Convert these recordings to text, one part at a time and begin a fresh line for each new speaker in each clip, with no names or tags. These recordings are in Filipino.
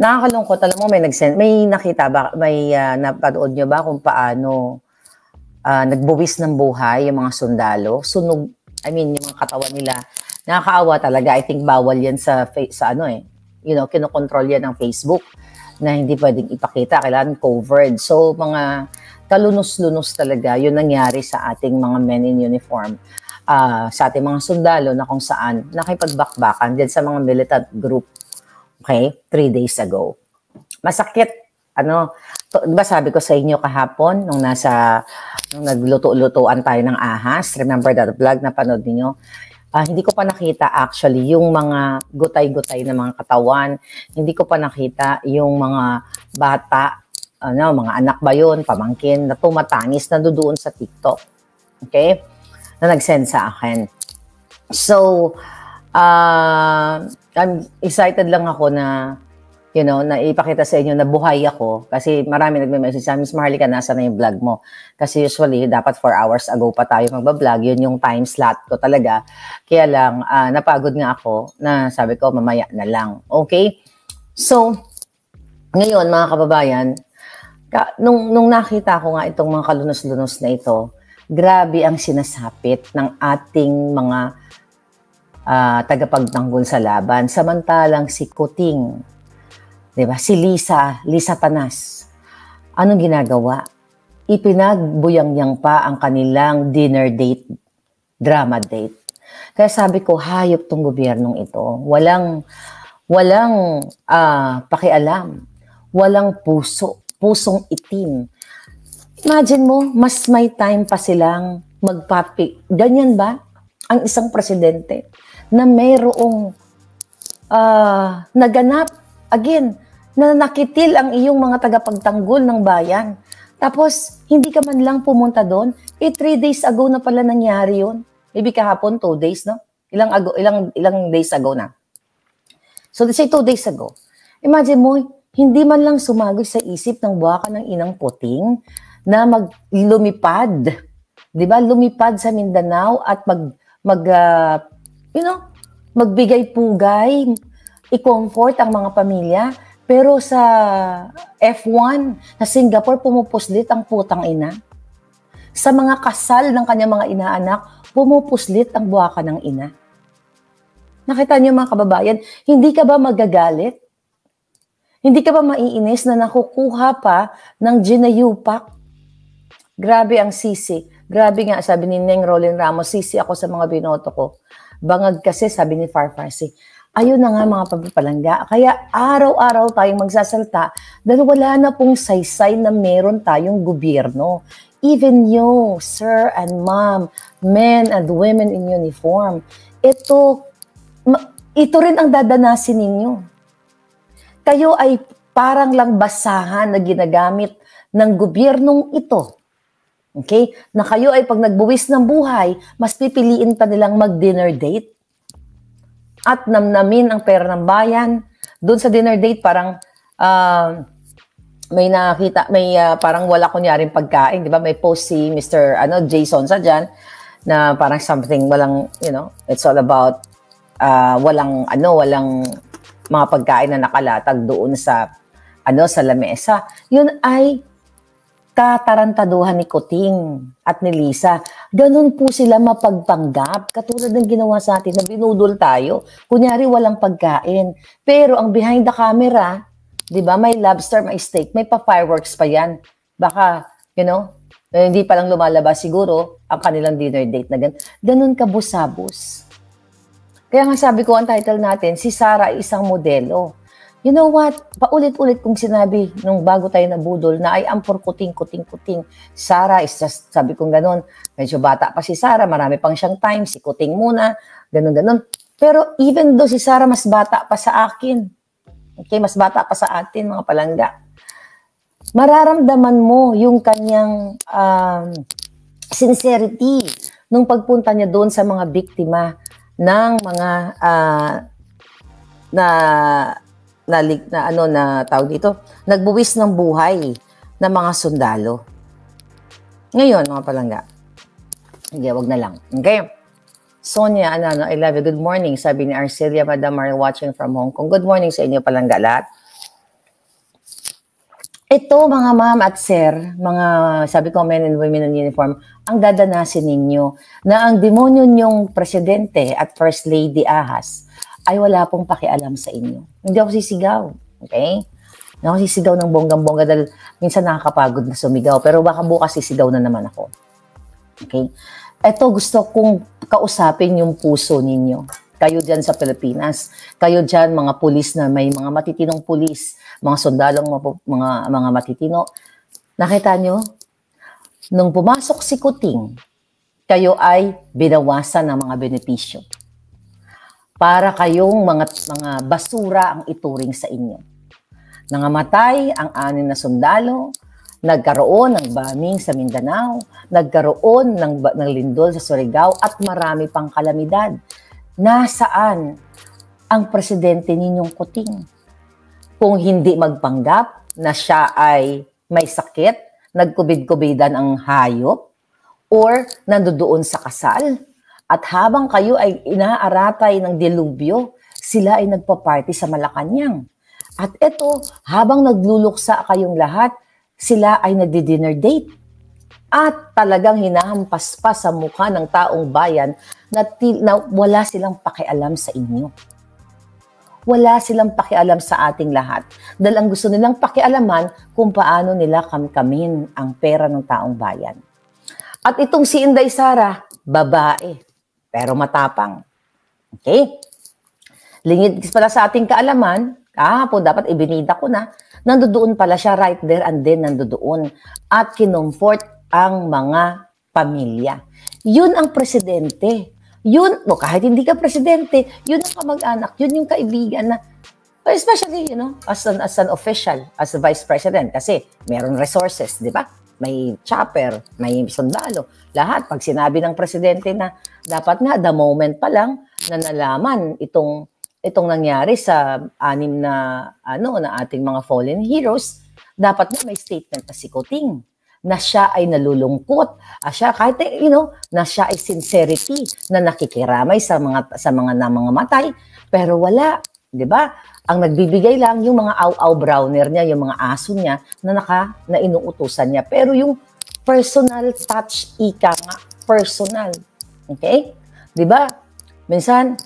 Nakakalungkot. Alam mo, may nakita ba, may napanood nyo ba kung paano nagbuwis ng buhay yung mga sundalo? Sunog, yung mga katawan nila. Nakakaawa talaga. I think bawal yan sa kinokontrol yan ng Facebook na hindi pwedeng ipakita. Kailangan covered. So, mga kalunos-lunos talaga yun nangyari sa ating mga men in uniform. Sa ating mga sundalo na kung saan nakipagbakbakan dyan sa mga militant group. Okay? 3 days ago. Masakit. Diba sabi ko sa inyo kahapon nung nagluto-lutuan tayo ng ahas, remember that vlog na panood niyo? Hindi ko pa nakita actually yung mga gutay-gutay na mga katawan. Hindi ko pa nakita yung mga bata, mga anak ba yun, pamangkin, na tumatangis na doon sa TikTok. Okay? Na nag-send sa akin. So, I'm excited lang ako na na ipakita sa inyo na buhay ako kasi marami nagme-message sa Miss Maharlika, nasa na yung vlog mo? Kasi usually, dapat 4 hours ago pa tayo magbablog. Yun yung time slot ko talaga. Kaya lang, napagod nga ako na sabi ko, mamaya na lang. Okay? So, ngayon, mga kababayan, nung nakita ko nga itong mga kalunos-lunos na ito, grabe ang sinasapit ng ating mga tagapagtanggol sa laban. Samantalang si Kuting, diba? Si Lisa Tanas, anong ginagawa? Ipinagbuyang-yang pa ang kanilang dinner date, drama date. Kaya sabi ko, hayop tong gobyernong ito. Walang pakialam. Walang pusong itim. Imagine mo, mas may time pa silang magpapi. Ganyan ba ang isang presidente na mayroong naganap, again, na nakitil ang iyong mga tagapagtanggol ng bayan. Tapos, hindi ka man lang pumunta doon. 3 days ago na pala nangyari yun. Maybe kahapon, 2 days, no? Ilang days ago na. So, let's say 2 days ago. Imagine mo, hindi man lang sumagod sa isip ng buwaka ng inang Puting na lumipad. Di ba? Lumipad sa Mindanao at magbigay pugay, i-comfort ang mga pamilya. Pero sa F1, sa Singapore, pumupuslit ang putang ina. Sa mga kasal ng kanyang mga inaanak, pumupuslit ang buwaka ng ina. Nakita niyo mga kababayan, hindi ka ba magagalit? Hindi ka ba maiinis na nakukuha pa ng ginayupak? Grabe ang sisi. Grabe nga, sabi ni Neng Rolin Ramos, sisi ako sa mga binoto ko. Bangag kasi, sabi ni Farfarsi. Ayun na nga mga pagpapalangga. Kaya araw-araw tayong magsasalta dahil wala na pong saysay na meron tayong gobyerno. Even you, sir and ma'am, men and women in uniform, ito rin ang dadanasin ninyo. Kayo ay parang lang basahan na ginagamit ng gobyernong ito. Okay? Na kayo ay pag nagbuwis ng buhay, mas pipiliin pa nilang mag-dinner date at namnamin ang pera ng bayan. Doon sa dinner date, parang may nakita, parang wala kunyaring pagkain, di ba? May post si Mr. Jason sa dyan, na parang something, walang, it's all about, walang mga pagkain na nakalatag doon sa lamesa. Yun ay katarantaduhan ni Kuting at ni Lisa. Ganun po sila mapagpanggap. Katulad ng ginawa sa atin na binudol tayo. Kunyari walang pagkain. Pero ang behind the camera, di ba, may lobster, may steak, may pa-fireworks pa yan. Baka, hindi pa lang lumalabas siguro ang kanilang dinner date na ganun. Ganun ka busabos. Kaya nga sabi ko, ang title natin, si Sara ay isang modelo. You know what? Paulit-ulit kong sinabi nung bago tayo nabudol na ay ampor Kuting. Sara is just, sabi kong ganun, medyo bata pa si Sara, marami pang siyang time, si Kuting muna, ganun. Pero even though si Sara mas bata pa sa akin, okay, mas bata pa sa atin, mga palangga, mararamdaman mo yung kanyang sincerity nung pagpunta niya doon sa mga biktima ng mga tawag dito, nagbuwis ng buhay ng mga sundalo. Ngayon, mga palangga, hindi, wag na lang. Okay? Sonia, I love you. Good morning. Sabi ni Arcelia, Madam Mary watching from Hong Kong. Good morning sa inyo, palangga lahat. Ito mga ma'am at sir, mga sabi ko men and women in uniform, ang dadanasin ninyo na ang demonyo niyong presidente at first lady ahas ay wala pong pakialam sa inyo. Hindi ako sisigaw, okay? Hindi ako sisigaw ng bonggang-bongga dahil minsan nakakapagod na sumigaw, pero baka bukas sisigaw na naman ako. Okay? Ito gusto kong kausapin yung puso ninyo. Kayo dyan sa Pilipinas, kayo dyan mga pulis na may mga matitinong pulis, mga sundalong mga matitino. Nakita nyo? Nung pumasok si Kuting, kayo ay binawasan ng mga benepisyo. Para kayong mga basura ang ituring sa inyo. Nangamatay ang 6 na sundalo, nagkaroon ng bombing sa Mindanao, nagkaroon ng lindol sa Surigao at marami pang kalamidad. Nasaan ang presidente ninyong Kuting? Kung hindi magpanggap na siya ay may sakit, nagkubid-kubidan ang hayop, or nandoon sa kasal, at habang kayo ay inaaratay ng dilubyo, sila ay nagpa-party sa Malacanang. At ito, habang nagluluksa kayong lahat, sila ay nagdi-dinner date. At talagang hinahampas pa sa mukha ng taong bayan na wala silang pakialam sa inyo. Wala silang pakialam sa ating lahat. Dahil ang gusto nilang pakialaman kung paano nila kamkamin ang pera ng taong bayan. At itong si Inday Sara, babae, pero matapang. Okay? Lingid pala sa ating kaalaman, kahapon dapat ibinida ko na, nandoon pala siya right there and then nandoon. At kinomfort ang mga pamilya. Yun ang presidente. Yun, kahit hindi ka presidente, yun ang kamag-anak, yun yung kaibigan na, especially, as an official, as a vice president, kasi meron resources, di ba? May chopper, may sundalo, lahat. Pag sinabi ng presidente na dapat nga, the moment pa lang na nalaman itong nangyari sa 6 na ating mga fallen heroes, dapat na may statement na si Kuting na siya ay nalulungkot, kahit na siya ay sincerity na nakikiramay sa mga namatay, pero wala, 'di ba? Ang nagbibigay lang yung mga aw-aw browner niya, yung mga aso niya na inuutusan niya. Pero yung personal touch, ika nga, personal. Okay? 'Di ba? Minsan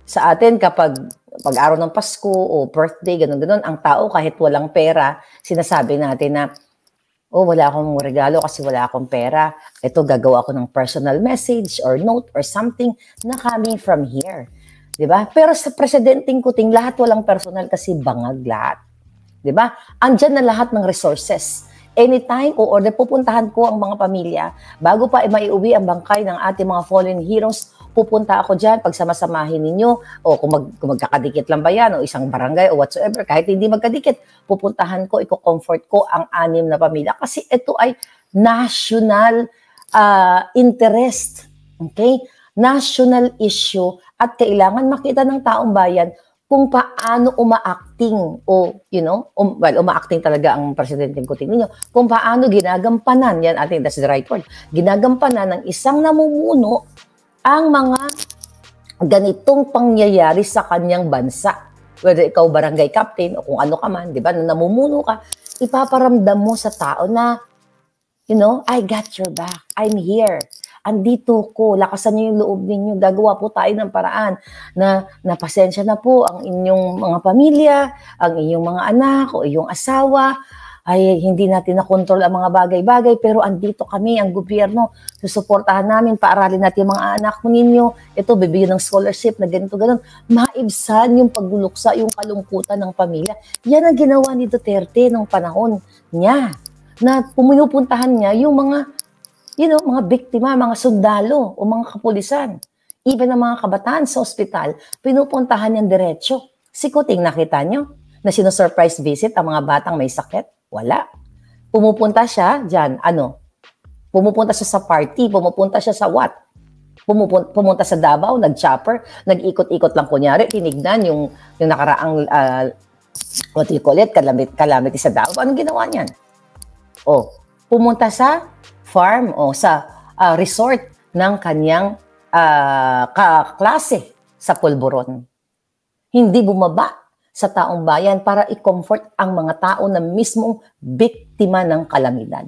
sa atin kapag pag-araw ng Pasko o birthday, ganun, ang tao kahit walang pera, sinasabi natin na wala akong regalo kasi wala akong pera. Ito, gagawa ako ng personal message or note or something na coming from here. Diba? Pero sa presidenteng Kuting, lahat walang personal kasi bangag lahat. Diba? Andyan na lahat ng resources. Anytime o order, pupuntahan ko ang mga pamilya. Bago pa maiuwi ang bangkay ng ating mga fallen heroes, pupunta ako dyan, pagsamasamahin ninyo, o kung magkakadikit lang ba yan, o isang barangay, o whatsoever, kahit hindi magkadikit, pupuntahan ko, i-comfort ko ang 6 na pamilya. Kasi ito ay national interest. Okay? National issue at kailangan makita ng taong bayan kung paano umaacting umaacting talaga ang presidenteng Kuting ninyo, kung paano ginagampanan, yan ating, that's the right word, ginagampanan ng isang namumuno ang mga ganitong pangyayari sa kanyang bansa. Whether ikaw barangay captain o kung ano ka man, di ba, na namumuno ka, ipaparamdam mo sa tao na, I got your back, I'm here. Andito ko, lakasan niyo yung loob ninyo, gagawa po tayo ng paraan na pasensya na po ang inyong mga pamilya, ang inyong mga anak o iyong asawa, ay hindi natin nakontrol ang mga bagay-bagay, pero andito kami, ang gobyerno, susuportahan namin, paaralin natin yung mga anak ninyo, ito, bibigyan ng scholarship na ganito, ganun, maibsan yung pagluluksa, yung kalungkutan ng pamilya. Yan ang ginawa ni Duterte nung panahon niya, na pumupuntahan niya yung mga mga biktima, mga sundalo o mga kapulisan. Even ang mga kabataan sa ospital, pinupuntahan niyang diretso. Si Kuting, nakita niyo na sino-surprise visit ang mga batang may sakit? Wala. Pumupunta siya dyan, pumupunta siya sa party, pumupunta siya sa what? Pumunta sa Davao, nag-chopper, nag-ikot-ikot lang kunyari, tinignan yung nakaraang, what do you call it, calamity sa Davao. Anong ginawa niyan? Pumunta sa farm o sa resort ng kanyang kaklase sa Pulburon. Hindi bumaba sa taong bayan para i-comfort ang mga tao na mismong biktima ng kalamidad.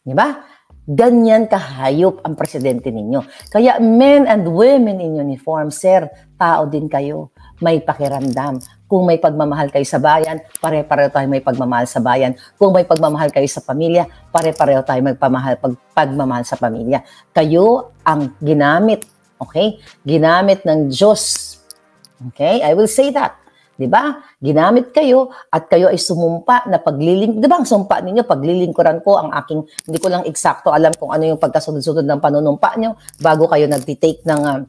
Di ba? Ganyan kahayop ang presidente ninyo. Kaya men and women in uniform, sir, tao din kayo. May pakiramdam. Kung may pagmamahal kayo sa bayan, pare-pareho tayo may pagmamahal sa bayan. Kung may pagmamahal kayo sa pamilya, pare-pareho tayo may pagmamahal sa pamilya. Kayo ang ginamit, okay? Ginamit ng Diyos. Okay? I will say that. Diba? Ginamit kayo at kayo ay sumumpa na pagliling. Diba ang sumpa ninyo, paglilingkuran ko ang aking, hindi ko lang eksakto alam kung ano yung pagkasunod-sunod ng panunumpa nyo bago kayo nagtitake ng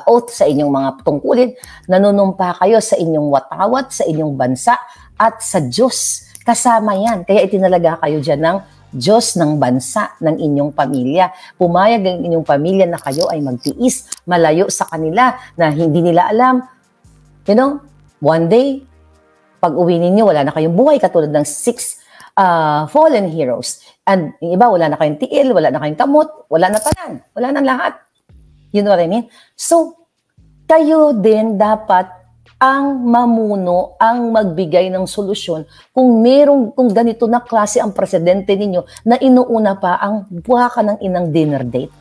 oath sa inyong mga tungkulin. Nanunumpa kayo sa inyong watawat, sa inyong bansa at sa Diyos. Kasama yan. Kaya itinalaga kayo dyan ng Diyos ng bansa, ng inyong pamilya. Pumayag ang inyong pamilya na kayo ay magtiis, malayo sa kanila na hindi nila alam. You know, one day, pag uwi ninyo, wala na kayong buhay katulad ng 6 fallen heroes. And yung iba, wala na kayong tiil, wala na kayong kamot, wala na tanan, wala na lahat. You know what I mean? So, kayo din dapat ang mamuno, ang magbigay ng solusyon kung ganito na klase ang presidente ninyo na inuuna pa ang buwaka ng inang dinner date.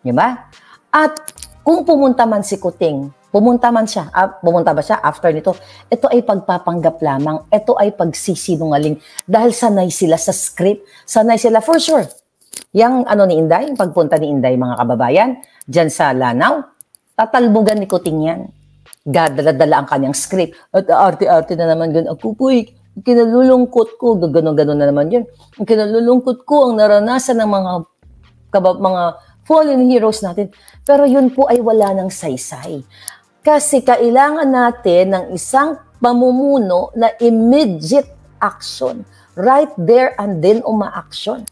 Diba? At kung pumunta man si Kuting, pumunta ba siya after nito? Ito ay pagpapanggap lamang. Ito ay pagsisinungaling. Dahil sanay sila sa script. Sanay sila for sure. Yang ni Inday, yung pagpunta ni Inday mga kababayan, dyan sa Lanao, tatalbugan ni Kuting yan. Dala-dala ang kanyang script. At arte-arte na naman yun. Ako po, kinalulungkot ko. Ganon-ganon na naman yun. Kinalulungkot ko ang naranasan ng mga fallen heroes natin. Pero yun po ay wala ng saysay. Kasi kailangan natin ng isang pamumuno na immediate action. Right there and then uma-action.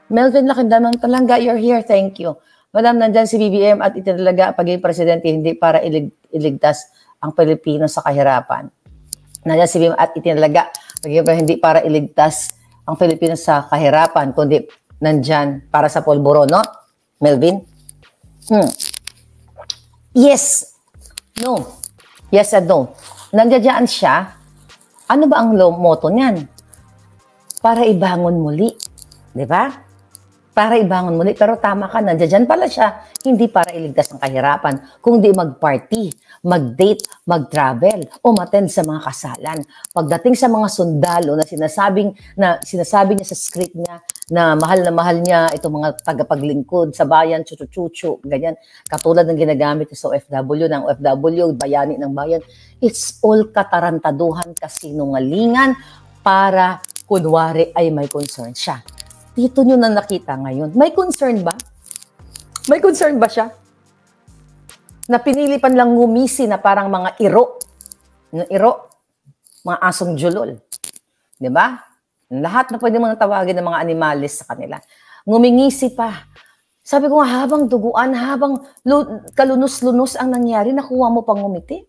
Melvin Lakindaman Palanga, you're here. Thank you. Madam, nandyan si BBM at itinalaga pagiging presidente hindi para iligtas ang Pilipino sa kahirapan. Nandyan si BBM at itinalaga hindi para iligtas ang Pilipino sa kahirapan, kundi nandyan para sa polboro, no? Melvin? Yes. No. Yes and no. Nandiyan siya. Ano ba ang motto niyan? Para ibangon muli. Di ba? Para ibangon muli. Pero tama ka, nandiyan pala siya. Hindi para iligtas ang kahirapan, kundi mag-party, mag-date, mag-travel, umattend sa mga kasalan. Pagdating sa mga sundalo na sinasabi niya sa script niya na mahal niya itong mga tagapaglingkod sa bayan, chuchu-chuchu, ganyan. Katulad ng ginagamit sa OFW, ng OFW, bayani ng bayan. It's all katarantaduhan, kasinungalingan para kunwari ay may concern siya. Dito nyo na nakita ngayon. May concern ba? May concern ba siya? Na pinili pan lang ngumisi na parang mga iro. Mga asong julol. Diba? Lahat na pwede mong tawagin ng mga animalis sa kanila. Ngumingisi pa. Sabi ko nga, habang duguan, habang kalunos-lunos ang nangyari, nakuha mo pang ngumiti.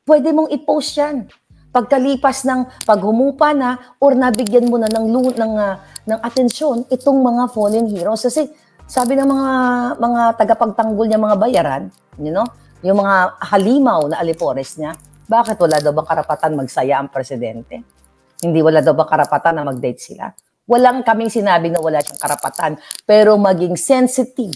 Pwede mong i-post yan. Pagkalipas ng paghumupa na or nabigyan mo na ng atensyon itong mga fallen heroes. Kasi sabi ng mga tagapagtanggol niya, mga bayaran, yung mga halimaw na alipores niya, bakit wala daw bang karapatan magsaya ang presidente? Hindi wala daw bang karapatan na mag-date sila? Walang kaming sinabi na wala siyang karapatan, pero maging sensitive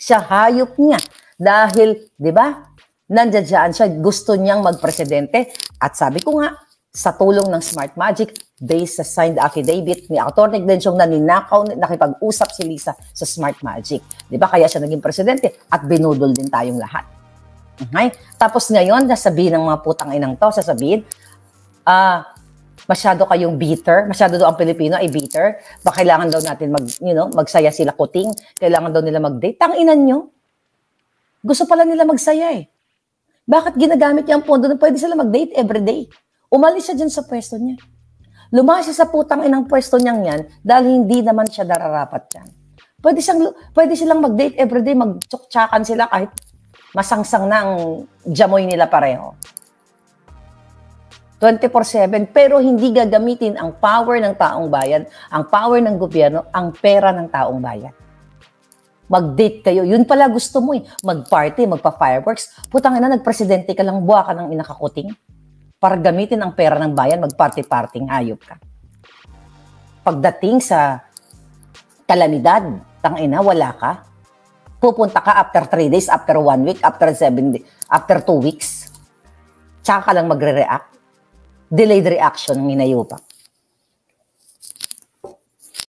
siya, hayop niya. Dahil, di ba, nandiyan siya, gusto niyang magpresidente. At sabi ko nga, sa tulong ng Smart Magic, based sa signed affidavit ni Atty. Glensyong na ninakaw, nakipag-usap si Lisa sa Smart Magic. Di ba? Kaya siya naging presidente at binudol din tayong lahat. Okay? Tapos ngayon, nasabihin ng mga putang inang to, sasabihin, masyado kayong bitter, masyado daw ang Pilipino ay bitter, ba kailangan daw natin magsaya sila Kuting, kailangan daw nila mag-date. Tanginan nyo. Gusto pala nila magsaya eh. Bakit ginagamit niya ang pondo na pwede sila mag-date everyday? Umalis siya dyan sa pwesto niya. Lumayas siya sa putang inang pwesto niyang yan dahil hindi naman siya dararapat yan. Pwede silang mag-date everyday, mag-tsuktsakan sila kahit masangsang na ang jamoy nila pareho. 24/7, pero hindi gagamitin ang power ng taong bayan, ang power ng gobyerno, ang pera ng taong bayan. Mag-date kayo. Yun pala gusto mo eh. Mag-party, magpa-fireworks. Putang ina, nagpresidente ka lang, buwa ka ng inakakuting. Para gamitin ang pera ng bayan, mag-party-parting, hayop ka. Pagdating sa kalamidad, tangina, wala ka. Pupunta ka after 3 days, after 1 week, after 7 days, after 2 weeks. Tsaka ka lang magre-react. Delayed reaction ang inayo pa.